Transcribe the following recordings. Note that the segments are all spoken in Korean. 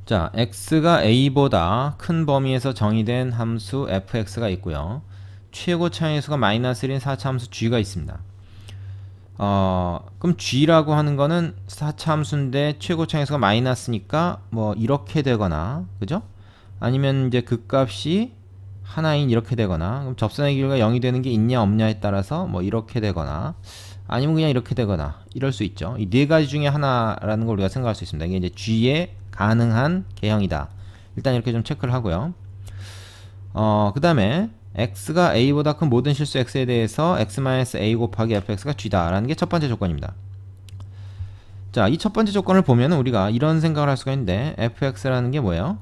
자, x가 a보다 큰 범위에서 정의된 함수 fx가 있고요. 최고 차항의수가 마이너스 1인 4차 함수 g가 있습니다. 그럼 g라고 하는 거는 4차 함수인데 최고 차항의수가 마이너스니까 뭐 이렇게 되거나, 그죠? 아니면 이제 극값이 하나인 이렇게 되거나, 그럼 접선의 길이가 0이 되는 게 있냐 없냐에 따라서 뭐 이렇게 되거나, 아니면 그냥 이렇게 되거나 이럴 수 있죠. 이 네 가지 중에 하나라는 걸 우리가 생각할 수 있습니다. 이게 이제 g의 가능한 개형이다. 일단 이렇게 좀 체크를 하고요. 그 다음에 x가 a보다 큰 모든 실수 x에 대해서 x-a 곱하기 fx가 g다 라는 게 첫 번째 조건입니다. 자, 이 첫 번째 조건을 보면 우리가 이런 생각을 할 수가 있는데, fx라는 게 뭐예요?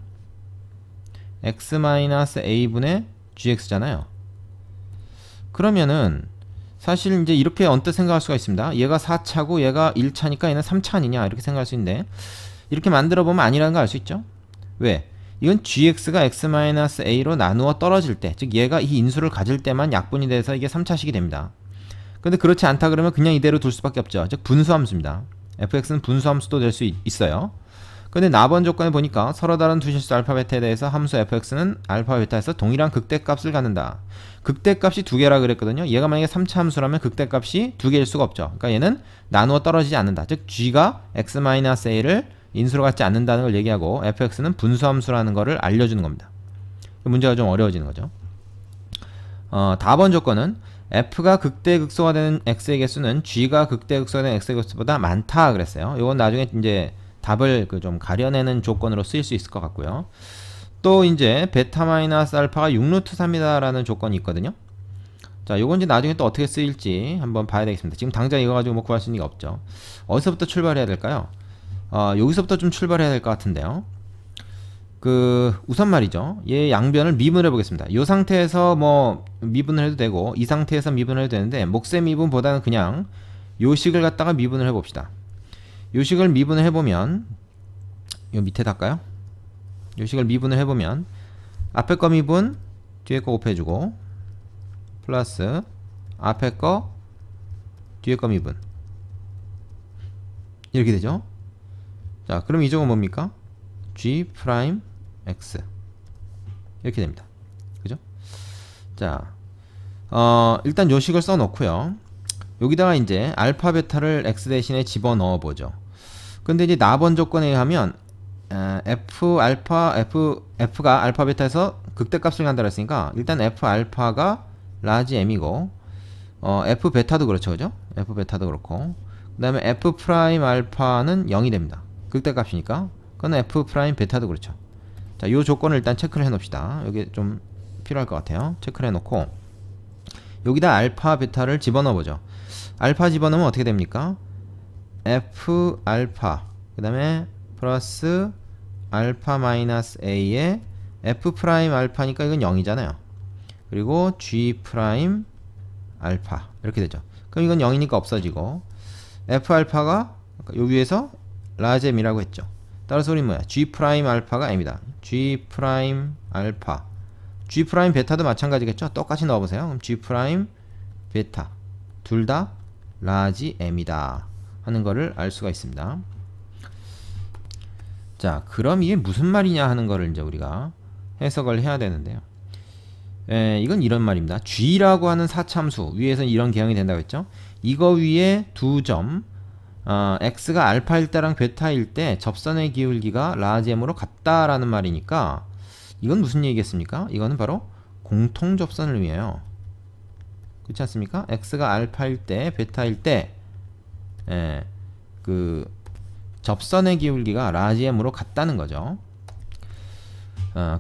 x-a분의 gx잖아요. 그러면은 사실 이제 이렇게 언뜻 생각할 수가 있습니다. 얘가 4차고 얘가 1차니까 얘는 3차 아니냐 이렇게 생각할 수 있는데, 이렇게 만들어 보면 아니라는 걸 알 수 있죠. 왜? 이건 gx가 x-a로 나누어 떨어질 때, 즉 얘가 이 인수를 가질 때만 약분이 돼서 이게 3차식이 됩니다. 근데 그렇지 않다 그러면 그냥 이대로 둘 수밖에 없죠. 즉 분수함수입니다. fx는 분수함수도 될 수 있어요. 근데 나번 조건에 보니까 서로 다른 두 실수 알파 베타에 대해서 함수 fx는 알파 베타에서 동일한 극대값을 갖는다. 극대값이 두 개라 그랬거든요. 얘가 만약에 3차 함수라면 극대값이 두 개일 수가 없죠. 그러니까 얘는 나누어 떨어지지 않는다. 즉 g가 x-a를 인수로 갖지 않는다는 걸 얘기하고, fx는 분수함수라는 것을 알려주는 겁니다. 문제가 좀 어려워지는 거죠. 다번 조건은 f가 극대극소가 되는 x의 개수는 g가 극대극소가 되는 x의 개수보다 많다 그랬어요. 이건 나중에 이제 답을 좀 가려내는 조건으로 쓰일 수 있을 것 같고요. 또 이제 베타 마이너스 알파가 6루트 3이다 라는 조건이 있거든요. 자, 요건 이제 나중에 또 어떻게 쓰일지 한번 봐야 되겠습니다. 지금 당장 이거 가지고 뭐 구할 수 있는 게 없죠. 어디서부터 출발해야 될까요? 여기서부터 좀 출발해야 될 것 같은데요. 우선 말이죠. 얘 양변을 미분을 해보겠습니다. 이 상태에서 뭐 미분을 해도 되고, 이 상태에서 미분을 해도 되는데, 몫의 미분보다는 그냥 요 식을 갖다가 미분을 해봅시다. 요 식을 미분을 해보면, 요 밑에 달까요? 요 식을 미분을 해보면, 앞에 거 미분, 뒤에 거 곱해주고, 플러스, 앞에 거, 뒤에 거 미분. 이렇게 되죠. 자, 그럼 이 조건 뭡니까? g 프라임 x 이렇게 됩니다. 그죠? 자, 일단 요 식을 써놓고요. 여기다가 이제 알파 베타를 x 대신에 집어넣어 보죠. 근데 이제 나번 조건에 의하면 f가 알파 베타에서 극대값을 간다 그랬으니까, 일단 f 알파가 라지 m이고, f 베타도 그렇죠, 그죠? f 베타도 그렇고, 그 다음에 f 프라임 알파는 0이 됩니다. 극대값이니까. 그건 f 프라임 베타도 그렇죠. 자, 요 조건을 일단 체크를 해 놓읍시다. 여기 좀 필요할 것 같아요. 체크를 해 놓고 여기다 알파 베타를 집어넣어 보죠. 알파 집어넣으면 어떻게 됩니까? f 알파 그 다음에 플러스 알파 마이너스 a에 f 프라임 알파니까 이건 0이잖아요. 그리고 g 프라임 알파 이렇게 되죠. 그럼 이건 0이니까 없어지고, f 알파가 요 위에서 라지 m이라고 했죠. 따라서 우리 뭐야? g 프라임 알파가 m이다. g 프라임 알파, g 프라임 베타도 마찬가지겠죠. 똑같이 넣어보세요. 그럼 g 프라임 베타 둘 다 라지 m이다 하는 거를 알 수가 있습니다. 자, 그럼 이게 무슨 말이냐 하는 거를 이제 우리가 해석을 해야 되는데요. 이건 이런 말입니다. g라고 하는 사참수 위에서는 이런 개형이 된다고 했죠. 이거 위에 두 점, x가 알파일 때랑 베타일 때 접선의 기울기가 라지 m으로 같다라는 말이니까, 이건 무슨 얘기겠습니까? 이거는 바로 공통 접선을 의미해요. 그렇지 않습니까? x가 알파일 때 베타일 때 접선의 기울기가 라지 m으로 같다는 거죠.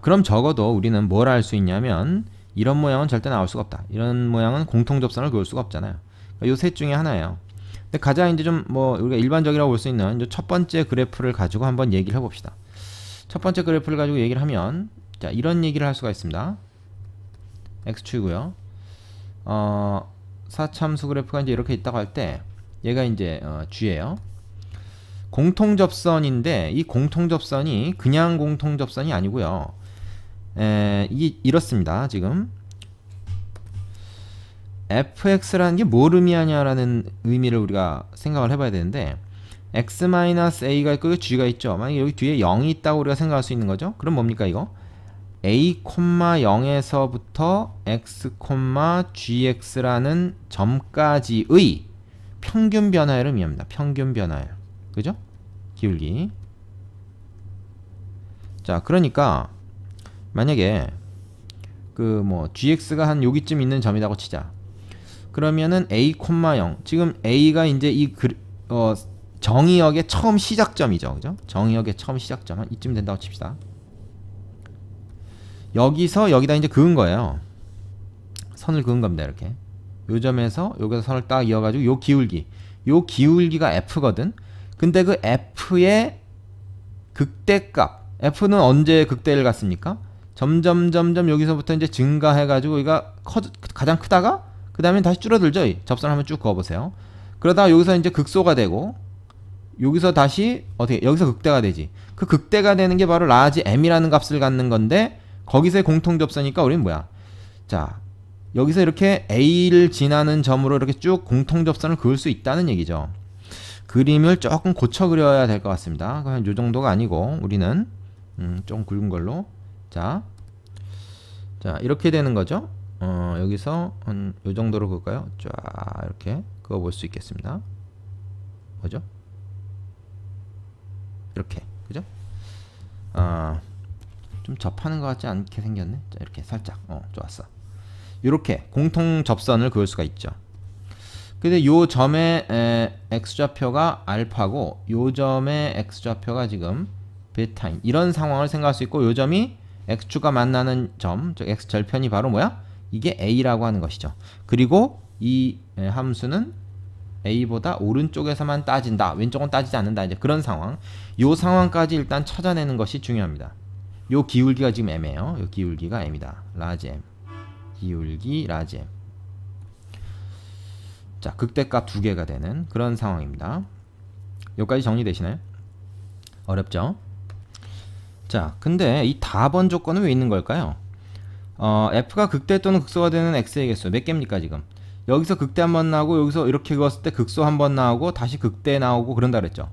그럼 적어도 우리는 뭘 알 수 있냐면, 이런 모양은 절대 나올 수가 없다. 이런 모양은 공통 접선을 그을 수가 없잖아요. 요 셋 중에 하나예요. 근데 가장 이제 좀 뭐 우리가 일반적이라고 볼 수 있는 첫 번째 그래프를 가지고 한번 얘기를 해봅시다. 첫 번째 그래프를 가지고 얘기를 하면, 자, 이런 얘기를 할 수가 있습니다. x축이고요. 4참수 그래프가 이제 이렇게 있다고 할 때, 얘가 이제 g예요. 공통접선인데, 이 공통접선이 그냥 공통접선이 아니고요. 이렇습니다. 지금 fx라는 게 뭘 의미하냐라는 의미를 우리가 생각을 해봐야 되는데, x-a가 있고 g가 있죠. 만약에 여기 뒤에 0이 있다고 우리가 생각할 수 있는 거죠. 그럼 뭡니까 이거? a, 0에서부터 x, gx라는 점까지의 평균 변화율을 의미합니다. 평균 변화율. 그죠? 기울기. 자, 그러니까 만약에 그 뭐 gx가 한 여기쯤 있는 점이라고 치자. 그러면은 a, 0 지금 a가 이제 이 정의역의 처음 시작점이죠. 그죠? 정의역의 처음 시작점 한 이쯤 된다고 칩시다. 여기서 여기다 이제 그은 거예요. 선을 그은 겁니다. 이렇게. 요 점에서 여기서 선을 딱 이어가지고 요 기울기가 f거든. 근데 그 f의 극대값, f는 언제 극대를 갔습니까? 점점 여기서부터 이제 증가해가지고 여기가 가장 크다가 그 다음에 다시 줄어들죠. 접선을 한번 쭉 그어보세요. 그러다가 여기서 이제 극소가 되고 여기서 다시 여기서 극대가 되지. 그 극대가 되는 게 바로 라지 m이라는 값을 갖는 건데 거기서의 공통접선이니까 우리는 뭐야? 자, 여기서 이렇게 a를 지나는 점으로 이렇게 쭉 공통접선을 그을 수 있다는 얘기죠. 그림을 조금 고쳐 그려야 될 것 같습니다. 그냥 요 정도가 아니고 우리는 좀 굵은 걸로 자 이렇게 되는 거죠. 여기서 한 요 정도로 그을까요? 쫙 이렇게 그어 볼 수 있겠습니다. 뭐죠? 이렇게 그죠? 좀 접하는 것 같지 않게 생겼네. 자, 이렇게 살짝 좋았어. 이렇게 공통 접선을 그을 수가 있죠. 근데 요 점의 x좌표가 알파고 요 점의 x좌표가 지금 베타인 이런 상황을 생각할 수 있고 요 점이 x축과 만나는 점, 즉 x절편이 바로 뭐야? 이게 a라고 하는 것이죠. 그리고 이 함수는 a보다 오른쪽에서만 따진다. 왼쪽은 따지지 않는다. 이제 그런 상황. 요 상황까지 일단 찾아내는 것이 중요합니다. 요 기울기가 지금 m이에요. 요 기울기가 m이다. 라지 m. 기울기 라지 m. 자, 극대값 두 개가 되는 그런 상황입니다. 여기까지 정리되시나요? 어렵죠? 자, 근데 이 답원 조건은 왜 있는 걸까요? f가 극대 또는 극소가 되는 x의 개수 몇 개입니까 지금? 여기서 극대 한번 나오고 여기서 이렇게 그었을 때 극소 한번 나오고 다시 극대 나오고 그런다 그랬죠.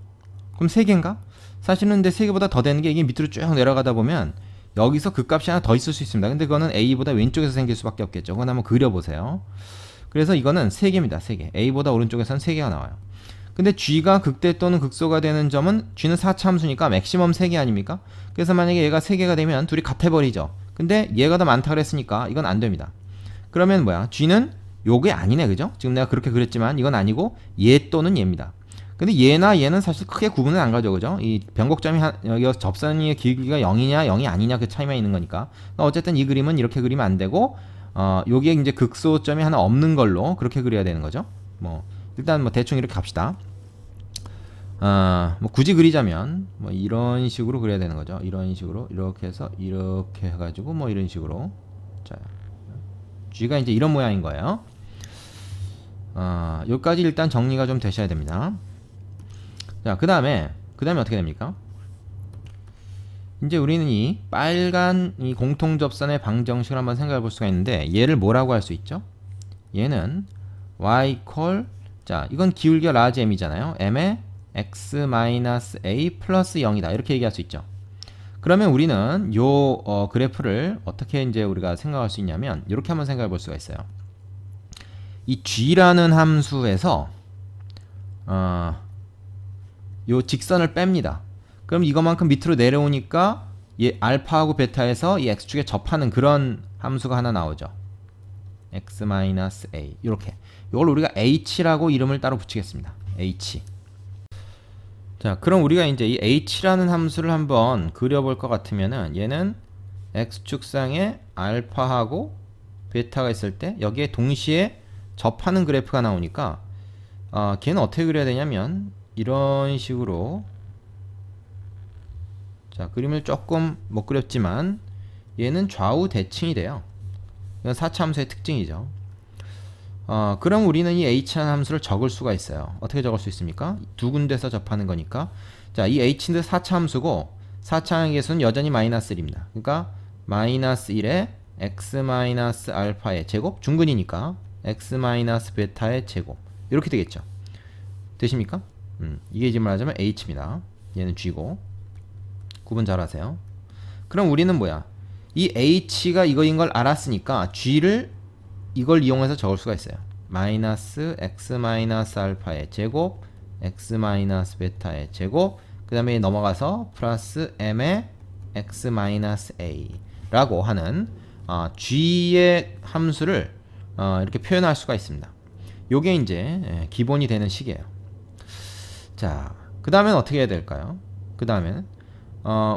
그럼 3개인가? 사실은 근데 3개보다 더 되는 게 이게 밑으로 쭉 내려가다 보면 여기서 극값이 하나 더 있을 수 있습니다. 근데 그거는 a보다 왼쪽에서 생길 수밖에 없겠죠. 그건 한번 그려보세요. 그래서 이거는 3개입니다. 3개. a보다 오른쪽에서는 3개가 나와요. 근데 g가 극대 또는 극소가 되는 점은 g는 4차 함수니까 맥시멈 3개 아닙니까? 그래서 만약에 얘가 3개가 되면 둘이 같아버리죠. 근데 얘가 더 많다 그랬으니까 이건 안 됩니다. 그러면 뭐야? g는 요게 아니네. 그죠? 지금 내가 그렇게 그렸지만 이건 아니고 얘 또는 얘입니다. 근데 얘나 얘는 사실 크게 구분은 안 가죠. 그죠? 이 변곡점이 여기 접선의 길이가 0이냐 0이 아니냐 그 차이만 있는 거니까. 어쨌든 이 그림은 이렇게 그리면 안 되고 요게 이제 극소점이 하나 없는 걸로 그렇게 그려야 되는 거죠. 뭐 일단 뭐 대충 이렇게 갑시다. 뭐 굳이 그리자면 뭐 이런 식으로 그려야 되는 거죠. 이런 식으로 이렇게 해서 이렇게 해가지고 뭐 이런 식으로 자 G가 이제 이런 모양인 거예요. 여기까지 일단 정리가 좀 되셔야 됩니다. 자, 그 다음에 어떻게 됩니까? 이제 우리는 이 빨간 이 공통접선의 방정식을 한번 생각해 볼 수가 있는데 얘를 뭐라고 할 수 있죠? 얘는 y 콜 자 이건 기울기가 라지 m이잖아요. m에 x-a 플러스 0이다 이렇게 얘기할 수 있죠. 그러면 우리는 요 그래프를 어떻게 이제 우리가 생각할 수 있냐면 이렇게 한번 생각해 볼 수가 있어요. 이 g라는 함수에서 요 직선을 뺍니다. 그럼 이거만큼 밑으로 내려오니까 얘 알파하고 베타에서 이 x축에 접하는 그런 함수가 하나 나오죠. x-a 이렇게 이걸 우리가 h라고 이름을 따로 붙이겠습니다. h. 자, 그럼 우리가 이제 이 h라는 함수를 한번 그려볼 것 같으면은 얘는 x축상에 알파하고 베타가 있을 때 여기에 동시에 접하는 그래프가 나오니까 걔는 어떻게 그려야 되냐면 이런 식으로 자 그림을 조금 못 그렸지만 얘는 좌우 대칭이 돼요. 이건 4차 함수의 특징이죠. 그럼 우리는 이 h라는 함수를 적을 수가 있어요. 어떻게 적을 수 있습니까? 두 군데서 접하는 거니까 자 이 h인데 4차 함수고 4차의 개수는 여전히 마이너스 1입니다. 그러니까 마이너스 1에 x-알파의 제곱 중근이니까 x-베타의 제곱 이렇게 되겠죠. 되십니까? 이게 지금 말하자면 h입니다. 얘는 g고. 구분 잘 하세요. 그럼 우리는 뭐야? 이 h가 이거인 걸 알았으니까 g를 이걸 이용해서 적을 수가 있어요. 마이너스 x 마이너스 알파의 제곱 x 마이너스 베타의 제곱 그 다음에 넘어가서 플러스 m의 x 마이너스 a 라고 하는 g의 함수를 이렇게 표현할 수가 있습니다. 요게 이제 기본이 되는 식이에요. 자, 그 다음엔 어떻게 해야 될까요? 그 다음엔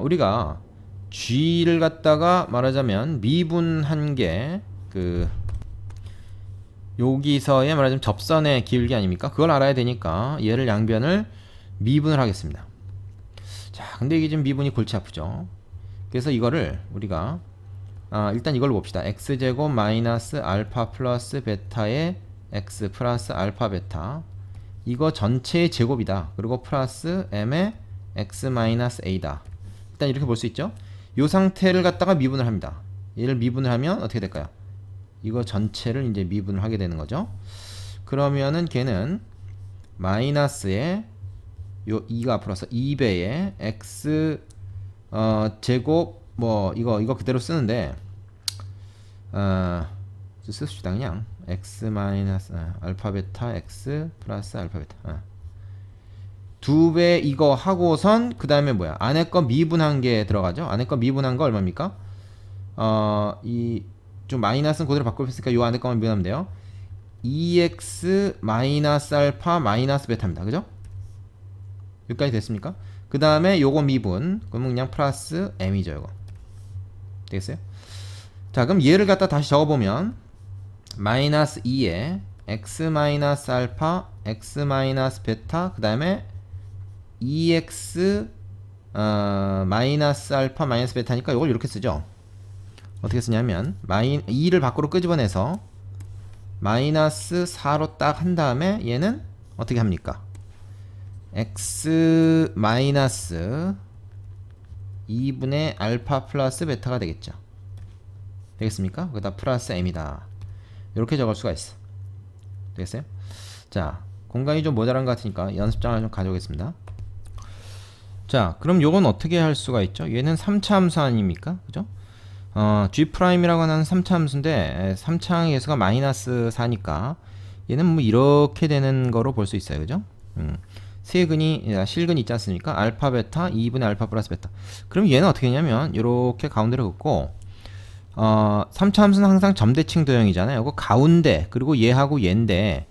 우리가 g를 갖다가 말하자면 미분한 게 여기서의 말하자면 접선의 기울기 아닙니까? 그걸 알아야 되니까 얘를 양변을 미분을 하겠습니다. 자, 근데 이게 지금 미분이 골치 아프죠. 그래서 이거를 우리가 일단 이걸로 봅시다. x제곱 마이너스 알파 플러스 베타의 x 플러스 알파 베타 이거 전체의 제곱이다. 그리고 플러스 m의 x 마이너스 a다. 일단 이렇게 볼 수 있죠. 이 상태를 갖다가 미분을 합니다. 얘를 미분을 하면 어떻게 될까요? 이거 전체를 이제 미분을 하게 되는 거죠. 그러면은 걔는 마이너스에 요 2가 플러스 2배의 x 제곱 뭐 이거 그대로 쓰는데 씁시다 그냥 x 마이너스 알파 베타 x 플러스 알파 베타 2배 이거 하고선 그 다음에 뭐야 안에 거 미분한 게 들어가죠. 안에 거 미분한 거 얼마입니까? 이 좀 마이너스는 그대로 바꿔봤으니까 요 안에 거만 미분하면 돼요. 2x 마이너스 알파 마이너스 베타입니다. 그죠? 여기까지 됐습니까? 그 다음에 요거 미분 그러면 그냥 플러스 m이죠. 요거 되겠어요? 자, 그럼 얘를 갖다 다시 적어보면 마이너스 2에 x 마이너스 알파 x 마이너스 베타 그 다음에 2x 마이너스 알파 마이너스 베타니까 이걸 이렇게 쓰죠. 어떻게 쓰냐면 2를 밖으로 끄집어내서 마이너스 4로 딱 한 다음에 얘는 어떻게 합니까? x 마이너스 2분의 알파 플러스 베타가 되겠죠. 되겠습니까? 거기다 플러스 m이다. 이렇게 적을 수가 있어. 되겠어요? 자, 공간이 좀 모자란 것 같으니까 연습장을 좀 가져오겠습니다. 자, 그럼 요건 어떻게 할 수가 있죠? 얘는 3차 함수 아닙니까? 그죠? G'이라고 하는 3차 함수인데 3차 계수가 마이너스 4니까 얘는 뭐 이렇게 되는 거로 볼 수 있어요. 그죠? 실근이 있지 않습니까? 알파 베타 2분의 알파 플러스 베타. 그럼 얘는 어떻게 하냐면 이렇게 가운데를 긋고 3차 함수는 항상 점대칭 도형이잖아요. 그 가운데 그리고 얘하고 얘인데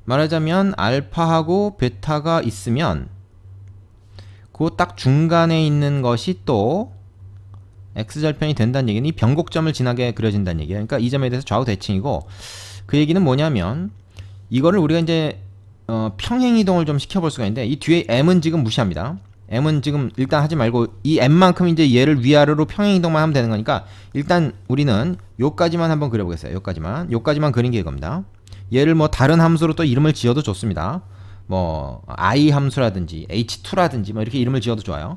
말하자면 알파하고 베타가 있으면 그 딱 중간에 있는 것이 또 x절편이 된다는 얘기는 이 변곡점을 지나게 그려진다는 얘기예요. 그러니까 이 점에 대해서 좌우 대칭이고 그 얘기는 뭐냐면 이거를 우리가 이제 평행이동을 좀 시켜볼 수가 있는데 이 뒤에 m은 지금 무시합니다. m은 지금 일단 하지 말고 이 m만큼 이제 얘를 위아래로 평행이동만 하면 되는 거니까 일단 우리는 요까지만 한번 그려보겠어요. 요까지만 그린 게 이겁니다. 얘를 뭐 다른 함수로 또 이름을 지어도 좋습니다. 뭐 i 함수라든지 h2라든지 뭐 이렇게 이름을 지어도 좋아요.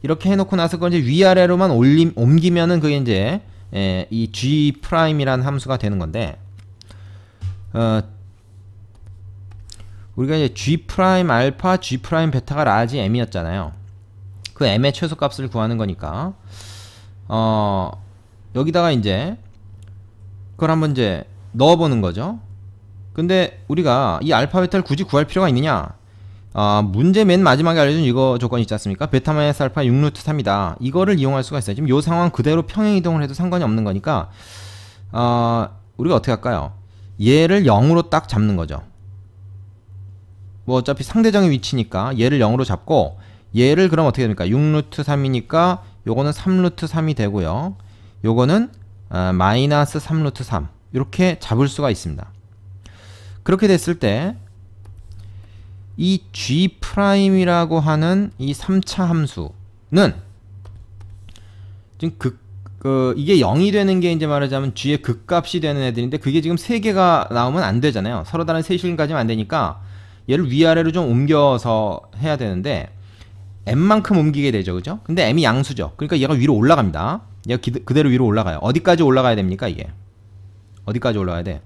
이렇게 해놓고 나서 그걸 이제 위아래로만 옮기면은 그게 이제 이 G'이라는 함수가 되는 건데 우리가 이제 G' 알파, G' 베타가 라지 m이었잖아요. 그 m의 최소값을 구하는 거니까 여기다가 이제 그걸 한번 이제 넣어보는 거죠. 근데 우리가 이 알파 베타를 굳이 구할 필요가 있느냐? 문제 맨 마지막에 알려준 이거 조건이 있지 않습니까? 베타 마이너스 알파 6루트 3이다. 이거를 이용할 수가 있어요. 지금 이 상황 그대로 평행이동을 해도 상관이 없는 거니까 우리가 어떻게 할까요? 얘를 0으로 딱 잡는 거죠. 뭐 어차피 상대적인 위치니까 얘를 0으로 잡고 얘를 그럼 어떻게 됩니까? 6루트 3이니까 요거는 3루트 3이 되고요. 요거는 마이너스 3루트 3 이렇게 잡을 수가 있습니다. 그렇게 됐을 때 이 G'이라고 하는 이 3차 함수는 지금 이게 0이 되는 게 이제 말하자면 G의 극값이 되는 애들인데 그게 지금 3개가 나오면 안 되잖아요. 서로 다른 세 실근 가지면 안 되니까 얘를 위아래로 좀 옮겨서 해야 되는데 m만큼 옮기게 되죠. 그죠? 근데 m이 양수죠. 그러니까 얘가 위로 올라갑니다. 얘가 그대로 위로 올라가요. 어디까지 올라가야 됩니까? 이게 어디까지 올라가야 돼?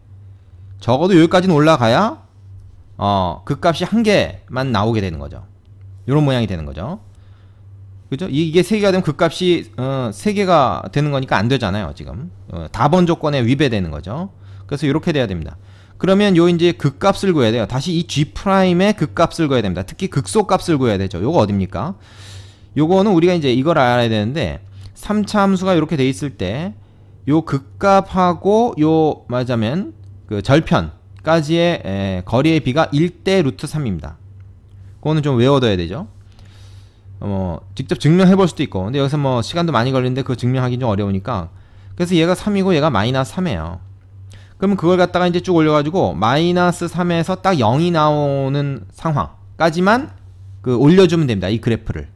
적어도 여기까지는 올라가야 극값이 한 개만 나오게 되는 거죠. 이런 모양이 되는 거죠. 그죠? 이게 세 개가 되면 극값이 세 개가 되는 거니까 안 되잖아요. 지금 다번 조건에 위배되는 거죠. 그래서 이렇게 돼야 됩니다. 그러면 요 이제 극값을 구해야 돼요. 다시 이 G'의 극값을 구해야 됩니다. 특히 극소값을 구해야 되죠. 요거 어딥니까? 요거는 우리가 이제 이걸 알아야 되는데 3차 함수가 이렇게 돼 있을 때 요 극값하고 요 말하자면 그 절편까지의 거리의 비가 1대 루트 3입니다. 그거는 좀 외워둬야 되죠. 직접 증명해 볼 수도 있고, 근데 여기서 뭐 시간도 많이 걸리는데 그거 증명하기 좀 어려우니까, 그래서 얘가 3이고 얘가 마이너스 3이에요. 그러면 그걸 갖다가 이제 쭉 올려가지고 마이너스 3에서 딱 0이 나오는 상황까지만 그 올려주면 됩니다. 이 그래프를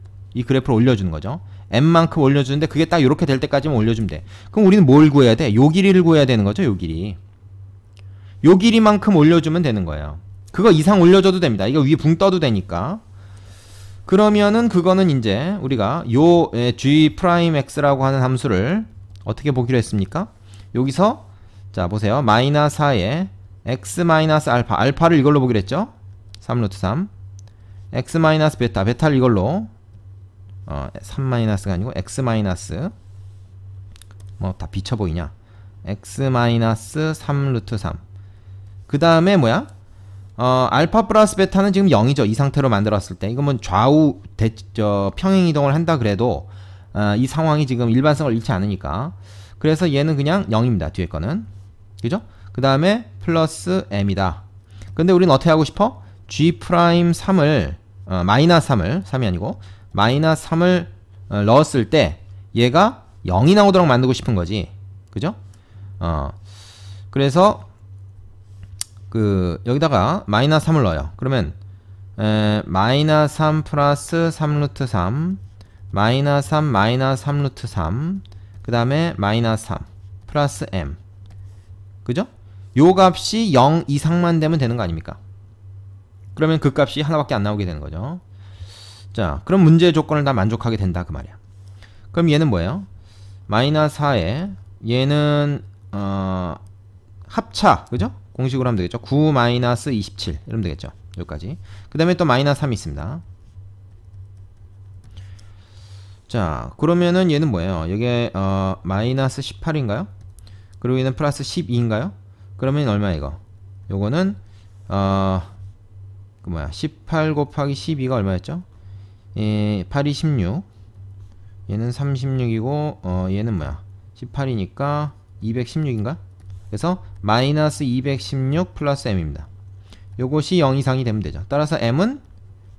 올려주는 거죠. n만큼 올려주는데 그게 딱 이렇게 될 때까지만 올려주면 돼. 그럼 우리는 뭘 구해야 돼? 요 길이를 구해야 되는 거죠. 요 길이만큼 올려주면 되는 거예요. 그거 이상 올려줘도 됩니다. 이거 위에 붕 떠도 되니까. 그러면은 그거는 이제 우리가 요 G'X라고 하는 함수를 어떻게 보기로 했습니까? 여기서 자 보세요. 마이너스 4에 x 마이너스 알파, 알파를 이걸로 보기로 했죠. 3루트 3 x 마이너스 베타, 베타를 이걸로 3 마이너스가 아니고 x 마이너스 뭐 다 비쳐 보이냐, x 마이너스 3루트 3. 그 다음에 뭐야? 알파 플러스 베타는 지금 0이죠. 이 상태로 만들었을 때. 이건 뭐 좌우 평행 이동을 한다 그래도 이 상황이 지금 일반성을 잃지 않으니까. 그래서 얘는 그냥 0입니다. 뒤에 거는. 그죠? 그 다음에 플러스 m이다. 근데 우리는 어떻게 하고 싶어? G'3을 마이너스 3이 아니고 마이너스 3을 넣었을 때 얘가 0이 나오도록 만들고 싶은 거지. 그죠? 그래서 여기다가 마이너스 3을 넣어요. 그러면 마이너스 3 플러스 3루트 3 마이너스 3 마이너스 3루트 3 그 다음에 마이너스 3 플러스 m. 그죠? 요 값이 0 이상만 되면 되는 거 아닙니까? 그러면 그 값이 하나밖에 안 나오게 되는 거죠. 자, 그럼 문제의 조건을 다 만족하게 된다 그 말이야. 그럼 얘는 뭐예요? 마이너스 4에 얘는 합차, 그죠? 공식으로 하면 되겠죠. 9 마이너스 27 이러면 되겠죠. 여기까지. 그 다음에 또 마이너스 3이 있습니다. 자, 그러면은 얘는 뭐예요? 이게 마이너스 18인가요? 그리고 얘는 플러스 12인가요? 그러면 얼마야 이거? 요거는 18 곱하기 12가 얼마였죠? 8이 16. 얘는 36이고 얘는 뭐야? 18이니까 216인가? 그래서 마이너스 216 플러스 m입니다. 요것이 0 이상이 되면 되죠. 따라서 m은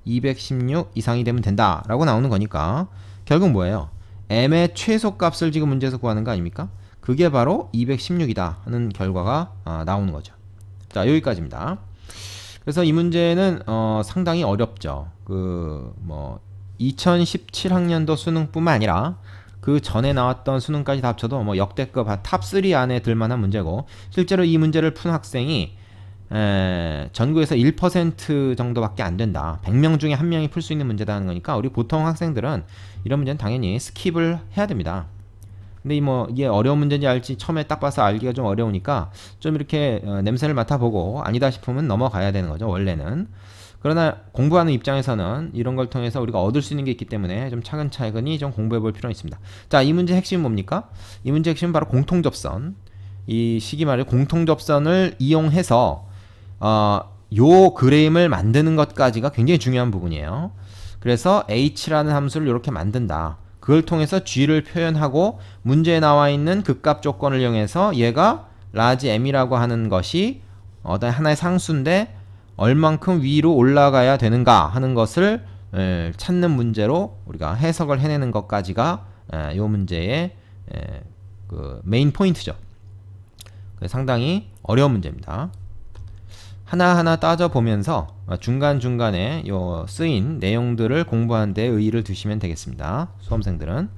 216 이상이 되면 된다 라고 나오는 거니까 결국 뭐예요? m의 최소값을 지금 문제에서 구하는 거 아닙니까? 그게 바로 216이다 하는 결과가 나오는 거죠. 자, 여기까지입니다. 그래서 이 문제는 상당히 어렵죠. 2017학년도 수능뿐만 아니라 그 전에 나왔던 수능까지 다 합쳐도 뭐 역대급 탑3 안에 들만한 문제고, 실제로 이 문제를 푼 학생이 전국에서 1% 정도밖에 안 된다. 100명 중에 1명이 풀 수 있는 문제다는 거니까 우리 보통 학생들은 이런 문제는 당연히 스킵을 해야 됩니다. 근데 이게 어려운 문제인지 알지 처음에 딱 봐서 알기가 좀 어려우니까 좀 이렇게 냄새를 맡아보고 아니다 싶으면 넘어가야 되는 거죠, 원래는. 그러나 공부하는 입장에서는 이런 걸 통해서 우리가 얻을 수 있는 게 있기 때문에 좀 차근차근히 좀 공부해 볼 필요가 있습니다. 자, 이 문제 핵심은 뭡니까? 이 문제 핵심은 바로 공통접선. 이 식이 말이에요. 공통접선을 이용해서 요 그림을 만드는 것까지가 굉장히 중요한 부분이에요. 그래서 h라는 함수를 이렇게 만든다. 그걸 통해서 g를 표현하고 문제에 나와 있는 극값 조건을 이용해서 얘가 라지 m이라고 하는 것이 어떤 하나의 상수인데 얼만큼 위로 올라가야 되는가 하는 것을 찾는 문제로 우리가 해석을 해내는 것까지가 이 문제의 그 메인 포인트죠. 상당히 어려운 문제입니다. 하나하나 따져보면서 중간중간에 쓰인 내용들을 공부하는 데 의의를 두시면 되겠습니다. 수험생들은.